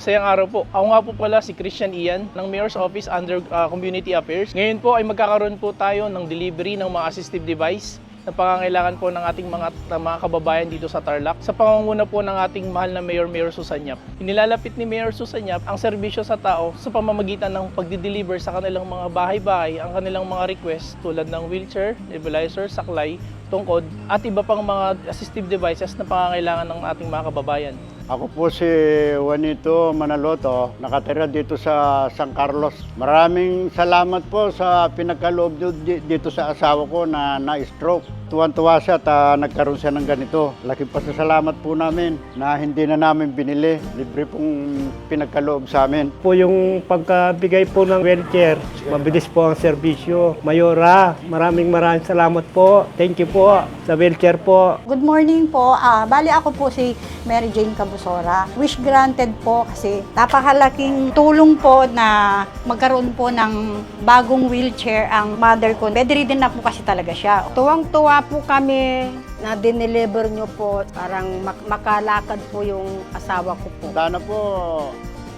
Masayang araw po. Ako nga po pala si Christian Ian ng Mayor's Office under Community Affairs. Ngayon po ay magkakaroon po tayo ng delivery ng mga assistive device na pangangailangan po ng ating mga kababayan dito sa Tarlac sa pangunguna po ng ating mahal na Mayor Susanyap. Inilalapit ni Mayor Susanyap ang serbisyo sa tao sa pamamagitan ng pagdi-deliver sa kanilang mga bahay-bahay ang kanilang mga request tulad ng wheelchair, nebulizer, saklay, tungkod at iba pang mga assistive devices na pangangailangan ng ating mga kababayan. Ako po si Juanito Manaloto, nakatira dito sa San Carlos. Maraming salamat po sa pinagkaloob dito sa asawa ko na na-stroke. Tuwan-tuwa siya at nagkaroon siya ng ganito. Laking pasasalamat po namin na hindi na namin binili. Libre pong pinagkaloob sa amin. Po yung pagkabigay po ng wheelchair, mabilis po ang serbisyo. Mayora, maraming salamat po. Thank you po sa wheelchair po. Good morning po. Bali ako po si Mary Jane Cabusora. Wish granted po kasi napakalaking tulong po na magkaroon po ng bagong wheelchair ang mother ko. Bedridden na po kasi talaga siya. Tuwang-tuwa po kami na dineliver nyo po. Parang makalakad po yung asawa ko po. Sana po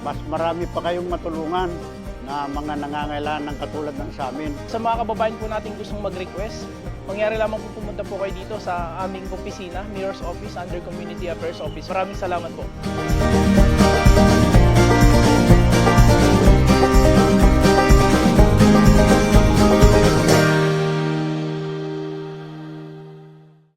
mas marami pa kayong matulungan na mga nangangailangan ng katulad ng sa amin. Sa mga kababayan po natin gustong mag-request, mangyari lamang po pumunta po kayo dito sa aming opisina, Mayor's Office under Community Affairs Office. Maraming salamat po.